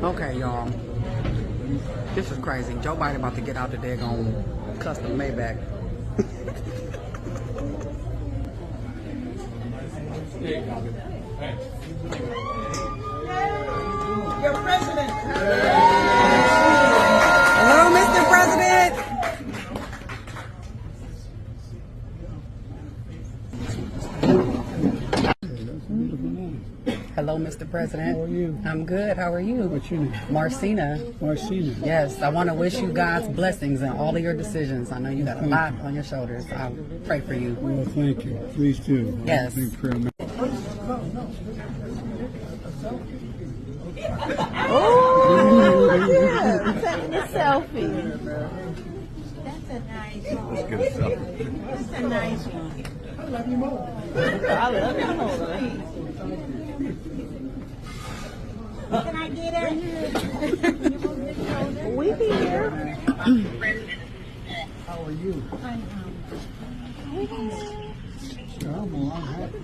Okay, y'all. This is crazy. Joe Biden about to get out the daggone custom Maybach. Your president. Hello, Mr. President. Hello, Mr. President. How are you? I'm good. How are you? What's your name? Marcina. Marcina. Yes, I want to wish you God's blessings in all of your decisions. I know you got a lot on your shoulders. I'll pray for you. Well, thank you. Please do. Yes. Big prayer. Oh, yeah. Taking a selfie. That's a nice one. Let's get a selfie. That's a nice one. I love you more. I love you more. Can I get her? We here. How are you? I'm happy.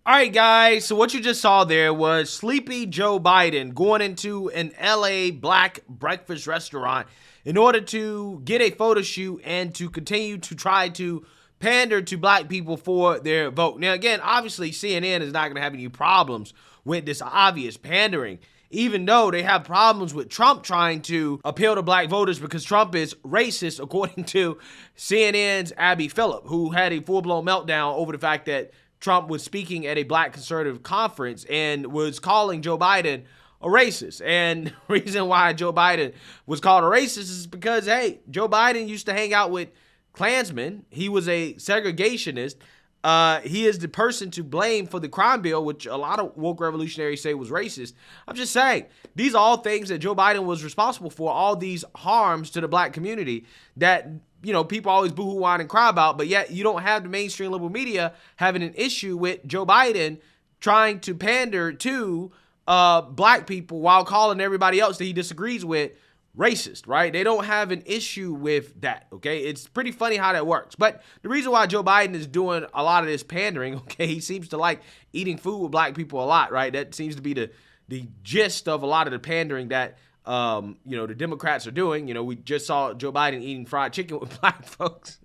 All right, guys, so what you just saw there was sleepy Joe Biden going into an LA black breakfast restaurant in order to get a photo shoot and to continue to try to pander to black people for their vote. Now, again, obviously, CNN is not going to have any problems with this obvious pandering, even though they have problems with Trump trying to appeal to black voters because Trump is racist, according to CNN's Abby Phillip, who had a full-blown meltdown over the fact that Trump was speaking at a black conservative conference and was calling Joe Biden a racist. And the reason why Joe Biden was called a racist is because, hey, Joe Biden used to hang out with Klansmen. He was a segregationist. He is the person to blame for the crime bill, which a lot of woke revolutionaries say was racist. I'm just saying, these are all things that Joe Biden was responsible for, all these harms to the black community that, you know, people always boo-hoo, whine, and cry about, but yet you don't have the mainstream liberal media having an issue with Joe Biden trying to pander to black people while calling everybody else that he disagrees with racist, right? They don't have an issue with that, okay? It's pretty funny how that works. But the reason why Joe Biden is doing a lot of this pandering, okay, he seems to like eating food with black people a lot, right? That seems to be the gist of a lot of the pandering that, you know, the Democrats are doing. You know, we just saw Joe Biden eating fried chicken with black folks.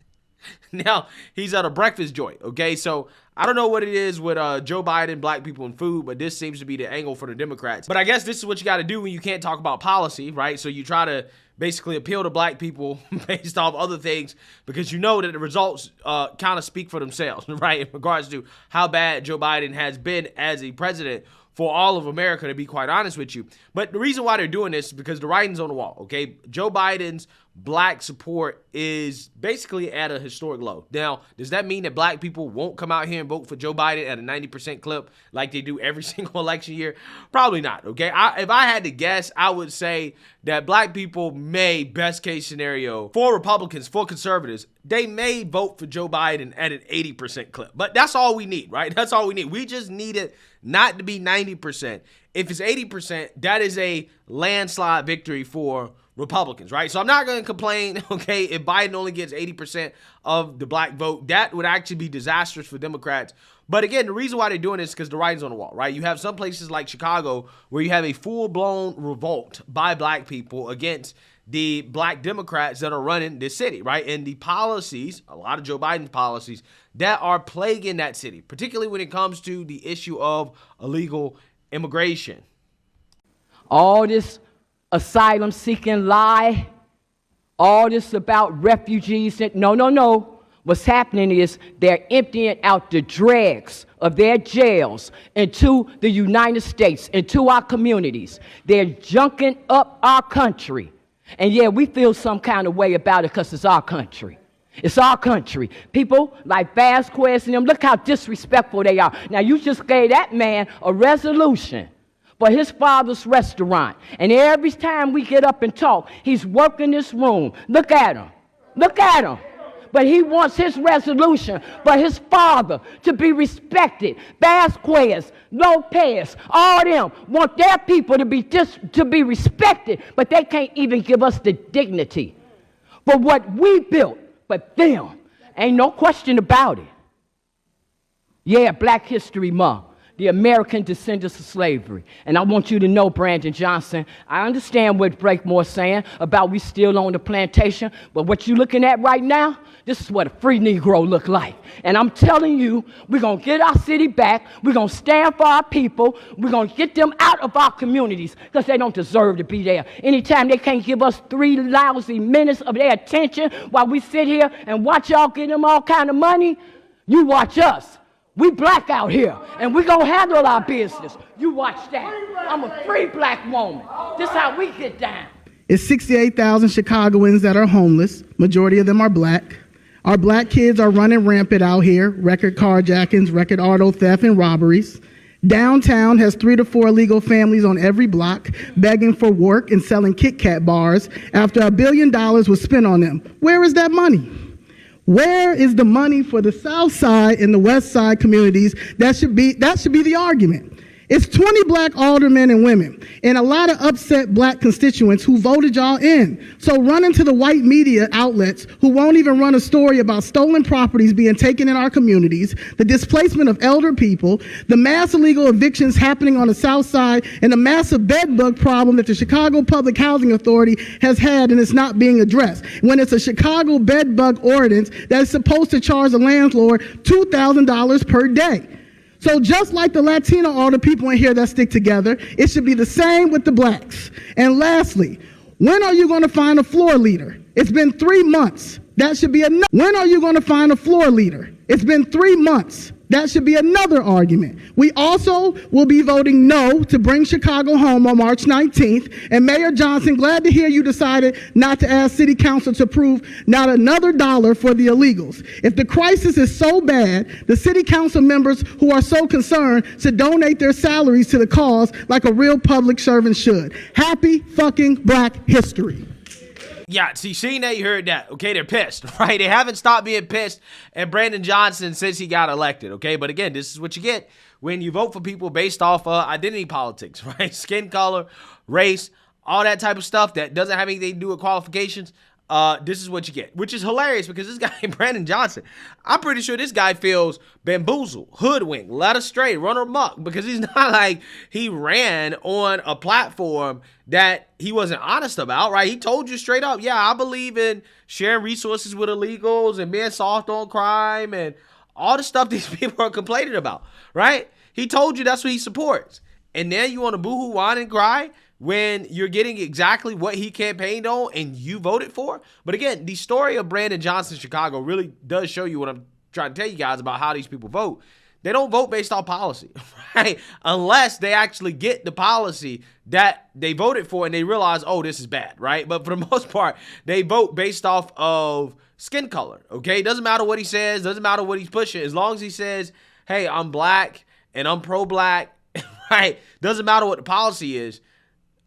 Now he's at a breakfast joint, okay? So I don't know what it is with Joe Biden, black people, and food, but this seems to be the angle for the Democrats. But I guess this is what you got to do when you can't talk about policy, right? So you try to basically appeal to black people based off other things because you know that the results kind of speak for themselves, right? In regards to how bad Joe Biden has been as a president for all of America, to be quite honest with you. But the reason why they're doing this is because the writing's on the wall, okay? Joe Biden's black support is basically at a historic low. Now, does that mean that black people won't come out here and vote for Joe Biden at a 90% clip like they do every single election year? Probably not, okay? If I had to guess, I would say that black people may, best case scenario, for Republicans, for conservatives, they may vote for Joe Biden at an 80% clip. But that's all we need, right? That's all we need. We just need it not to be 90%. If it's 80%, that is a landslide victory for Republicans, right? So I'm not going to complain, okay, if Biden only gets 80% of the black vote. That would actually be disastrous for Democrats. But again, the reason why they're doing this is because the writing's on the wall, right? You have some places like Chicago where you have a full-blown revolt by black people against the black Democrats that are running this city, right? And the policies, a lot of Joe Biden's policies, that are plaguing that city, particularly when it comes to the issue of illegal immigration. All this asylum seeking lie, all this about refugees. No. What's happening is they're emptying out the dregs of their jails into the United States, into our communities. They're junking up our country. And yeah, we feel some kind of way about it because it's our country. It's our country. People like Vasquez and them, look how disrespectful they are. Now, you just gave that man a resolution for his father's restaurant. And every time we get up and talk, he's working this room. Look at him. Look at him. But he wants his resolution for his father to be respected. Vasquez, Lopez, all them want their people to be respected, but they can't even give us the dignity for what we built, but them. Ain't no question about it. Yeah, Black History Month, the American descendants of slavery. And I want you to know, Brandon Johnson, I understand what Breakmore's saying about we still on the plantation, but what you looking at right now, this is what a free Negro look like. And I'm telling you, we're going to get our city back. We're going to stand for our people. We're going to get them out of our communities because they don't deserve to be there. Anytime they can't give us 3 lousy minutes of their attention while we sit here and watch y'all get them all kind of money, you watch us. We black out here, and we gonna handle our business. You watch that. I'm a free black woman. This how we get down. It's 68,000 Chicagoans that are homeless. Majority of them are black. Our black kids are running rampant out here. Record carjackings, record auto theft, and robberies. Downtown has 3 to 4 illegal families on every block begging for work and selling Kit Kat bars after $1 billion was spent on them. Where is that money? Where is the money for the South Side and the West Side communities? That should be the argument. It's 20 black aldermen and women and a lot of upset black constituents who voted y'all in. So run into the white media outlets who won't even run a story about stolen properties being taken in our communities, the displacement of elder people, the mass illegal evictions happening on the South Side, and the massive bed bug problem that the Chicago Public Housing Authority has had and is not being addressed. When it's a Chicago bed bug ordinance that is supposed to charge the landlord $2,000 per day. So just like the Latino alder people in here that stick together, it should be the same with the blacks. And lastly, when are you going to find a floor leader? It's been 3 months. That should be enough. When are you going to find a floor leader? It's been 3 months. That should be another argument. We also will be voting no to bring Chicago home on March 19th. And Mayor Johnson, glad to hear you decided not to ask City Council to approve not another dollar for the illegals. If the crisis is so bad, the City Council members who are so concerned should donate their salaries to the cause like a real public servant should. Happy fucking Black History. Yeah, see, seeing that, you heard that. Okay, they're pissed, right? They haven't stopped being pissed at Brandon Johnson since he got elected, okay? But again, this is what you get when you vote for people based off identity politics, right? Skin color, race, all that type of stuff that doesn't have anything to do with qualifications. This is what you get, which is hilarious because this guy, Brandon Johnson, I'm pretty sure this guy feels bamboozled, hoodwinked, led astray, run amok, because he's not like he ran on a platform that he wasn't honest about, right? He told you straight up, yeah, I believe in sharing resources with illegals and being soft on crime and all the stuff these people are complaining about, right? He told you that's what he supports. And then you want to boohoo, whine, and cry when you're getting exactly what he campaigned on and you voted for. But again, the story of Brandon Johnson in Chicago really does show you what I'm trying to tell you guys about how these people vote. They don't vote based on policy, right? Unless they actually get the policy that they voted for and they realize, oh, this is bad, right? But for the most part, they vote based off of skin color, okay? Doesn't matter what he says, doesn't matter what he's pushing. As long as he says, hey, I'm black and I'm pro-black, right? Doesn't matter what the policy is.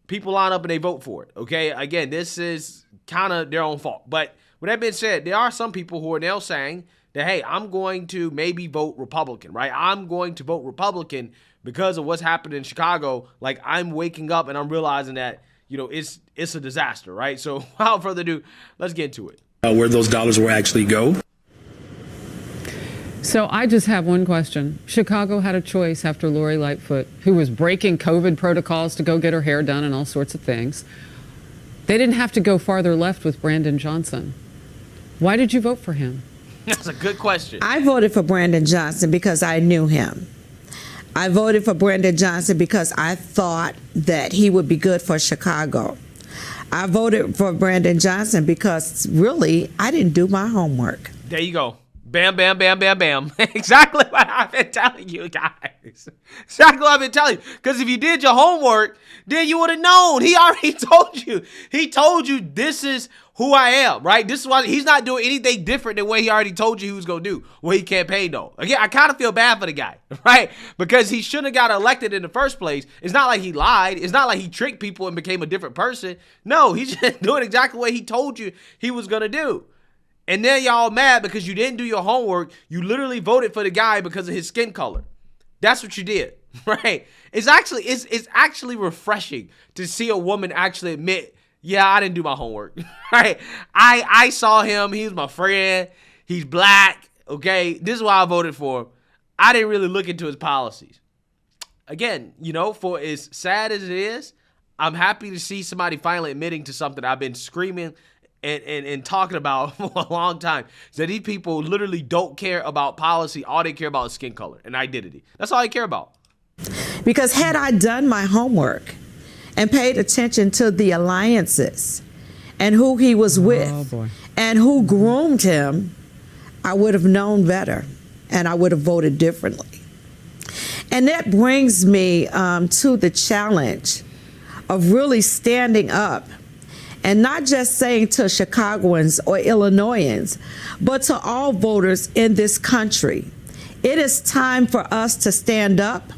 People line up and they vote for it, okay? Again, this is kind of their own fault. But with that being said, there are some people who are now saying that, hey, I'm going to maybe vote Republican, right? I'm going to vote Republican because of what's happened in Chicago. Like, I'm waking up and I'm realizing that, you know, it's a disaster, right? So without further ado, let's get into it. Where those dollars will actually go. So I just have one question. Chicago had a choice after Lori Lightfoot, who was breaking COVID protocols to go get her hair done and all sorts of things. They didn't have to go farther left with Brandon Johnson. Why did you vote for him? That's a good question. I voted for Brandon Johnson because I knew him. I voted for Brandon Johnson because I thought that he would be good for Chicago. I voted for Brandon Johnson because really I didn't do my homework. There you go. Bam, bam, bam, bam, bam. Exactly what I've been telling you guys. Exactly what I've been telling you. Because if you did your homework, then you would have known. He already told you. He told you this is who I am, right? This is why he's not doing anything different than what he already told you he was going to do, what he campaigned on. Again, I kind of feel bad for the guy, right? Because he shouldn't have got elected in the first place. It's not like he lied. It's not like he tricked people and became a different person. No, he's just doing exactly what he told you he was going to do. And then y'all mad because you didn't do your homework. You literally voted for the guy because of his skin color. That's what you did, right? It's actually refreshing to see a woman actually admit, yeah, I didn't do my homework, right? I saw him. He was my friend. He's black, okay? This is why I voted for him. I didn't really look into his policies. Again, for as sad as it is, I'm happy to see somebody finally admitting to something I've been screaming and talking about for a long time. Is that these people literally don't care about policy. All they care about is skin color and identity. That's all they care about. Because had I done my homework and paid attention to the alliances and who he was with and who groomed him, I would have known better and I would have voted differently. And that brings me to the challenge of really standing up and not just saying to Chicagoans or Illinoisans, but to all voters in this country, it is time for us to stand up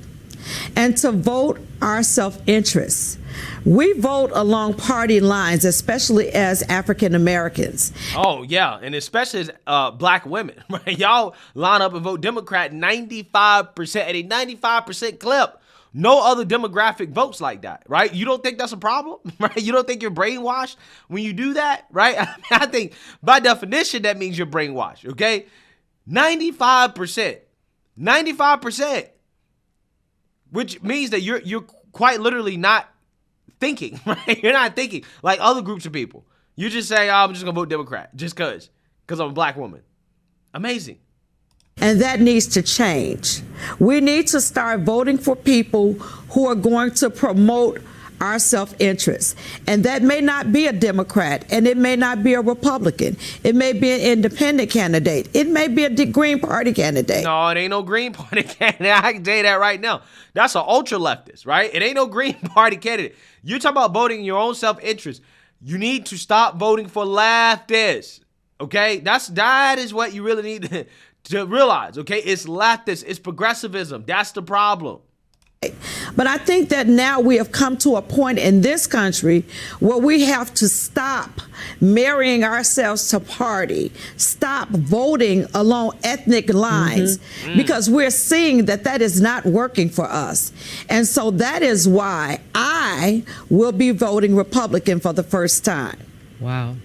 and to vote our self-interest. We vote along party lines, especially as African Americans. Oh, yeah, and especially as black women. Right? Y'all line up and vote Democrat 95% at a 95% clip. No other demographic votes like that, right? You don't think that's a problem, right? You don't think you're brainwashed when you do that, right? I think by definition that means you're brainwashed, okay? 95%, which means that you're quite literally not thinking, right? You're not thinking like other groups of people. You just say, I'm just gonna vote Democrat just because I'm a black woman. Amazing. And that needs to change. We need to start voting for people who are going to promote our self-interest. And that may not be a Democrat, and it may not be a Republican. It may be an independent candidate. It may be a Green Party candidate. No, it ain't no Green Party candidate. I can tell you that right now. That's an ultra-leftist, right? It ain't no Green Party candidate. You're talking about voting in your own self-interest. You need to stop voting for leftists, okay? That is what you really need to realize, okay? It's leftist, it's progressivism. That's the problem. But I think that now we have come to a point in this country where we have to stop marrying ourselves to party, stop voting along ethnic lines, because we're seeing that is not working for us. And so that is why I will be voting Republican for the first time. Wow,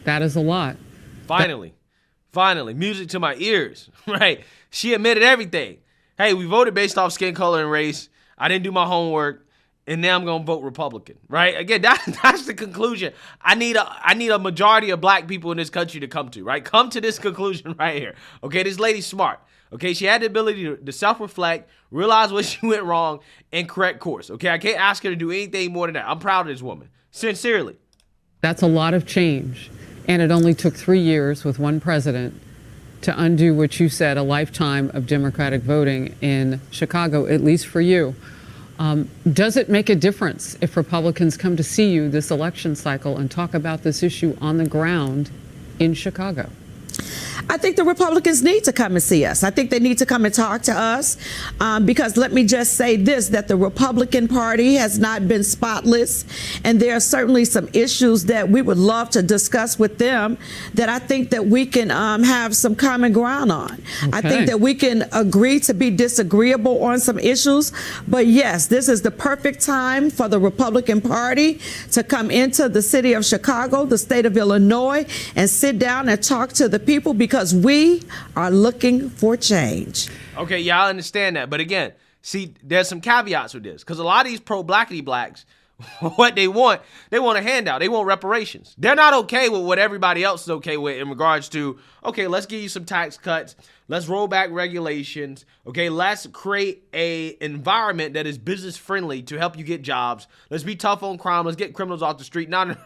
that is a lot. Finally, music to my ears, right? She admitted everything. Hey, we voted based off skin color and race. I didn't do my homework, and now I'm gonna vote Republican, right? Again, that's the conclusion. I need a majority of black people in this country to come to, right? Come to this conclusion right here. Okay, this lady's smart. Okay, she had the ability to self-reflect, realize what she went wrong, and correct course. Okay, I can't ask her to do anything more than that. I'm proud of this woman, sincerely. That's a lot of change, and it only took 3 years with one president to undo what you said, a lifetime of Democratic voting in Chicago, at least for you. Does it make a difference if Republicans come to see you this election cycle and talk about this issue on the ground in Chicago? I think the Republicans need to come and see us. I think they need to come and talk to us because let me just say this, that the Republican Party has not been spotless, and there are certainly some issues that we would love to discuss with them that I think that we can have some common ground on. Okay. I think that we can agree to be disagreeable on some issues, but yes, this is the perfect time for the Republican Party to come into the city of Chicago, the state of Illinois, and sit down and talk to the people, because we are looking for change. Okay, yeah, I understand that. But again, see, there's some caveats with this, because a lot of these pro-blackity blacks, what they want a handout. They want reparations. They're not okay with what everybody else is okay with in regards to, okay, let's give you some tax cuts. Let's roll back regulations. Okay, let's create a environment that is business friendly to help you get jobs. Let's be tough on crime. Let's get criminals off the street. No,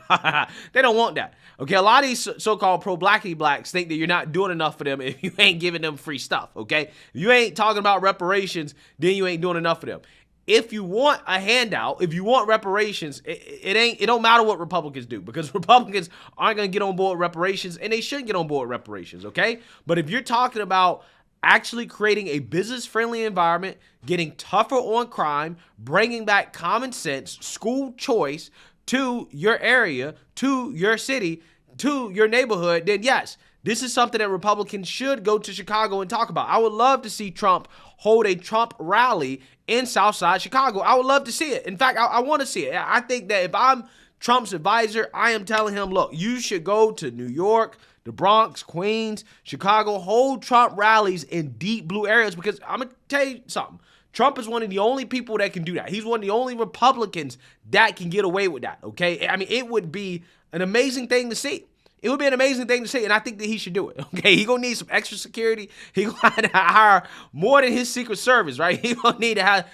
they don't want that. Okay, a lot of these so-called pro-blackity blacks think that you're not doing enough for them if you ain't giving them free stuff, okay? If you ain't talking about reparations, then you ain't doing enough for them. If you want a handout, if you want reparations, it don't matter what Republicans do, because Republicans aren't going to get on board with reparations, and they shouldn't get on board with reparations, okay? But if you're talking about actually creating a business-friendly environment, getting tougher on crime, bringing back common sense, school choice to your area, to your city, to your neighborhood, then yes, this is something that Republicans should go to Chicago and talk about. I would love to see Trump hold a Trump rally in Southside Chicago. I would love to see it. In fact, I want to see it. I think that if I'm Trump's advisor, I am telling him, look, you should go to New York, the Bronx, Queens, Chicago, hold Trump rallies in deep blue areas because I'm going to tell you something. Trump is one of the only people that can do that. He's one of the only Republicans that can get away with that, okay? I mean, it would be an amazing thing to see. It would be an amazing thing to see, and I think that he should do it, okay? He going to need some extra security. He going to have to hire more than his Secret Service, right? He going to need to have,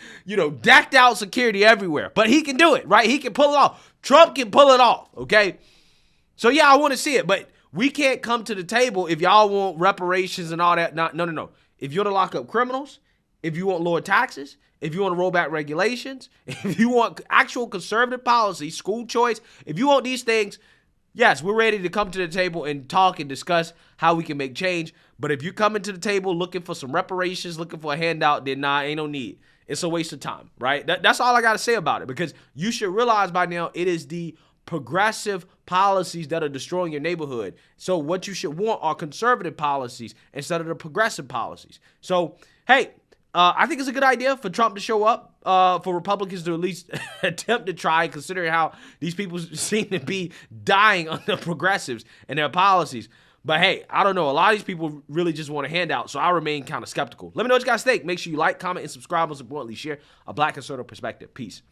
decked out security everywhere. But he can do it, right? He can pull it off. Trump can pull it off, okay? So, yeah, I want to see it, but we can't come to the table if y'all want reparations and all that. No. If you want to lock up criminals, if you want lower taxes, if you want to roll back regulations, if you want actual conservative policy, school choice, if you want these things, yes, we're ready to come to the table and talk and discuss how we can make change. But if you come into the table looking for some reparations, looking for a handout, then ain't no need. It's a waste of time, right? That's all I got to say about it, because you should realize by now it is the progressive policies that are destroying your neighborhood. So what you should want are conservative policies instead of the progressive policies. So, hey, I think it's a good idea for Trump to show up, for Republicans to at least attempt to try, considering how these people seem to be dying under progressives and their policies. But hey, I don't know. A lot of these people really just want a handout, so I remain kind of skeptical. Let me know what you guys think. Make sure you like, comment, and subscribe. Most importantly, share a Black conservative perspective. Peace.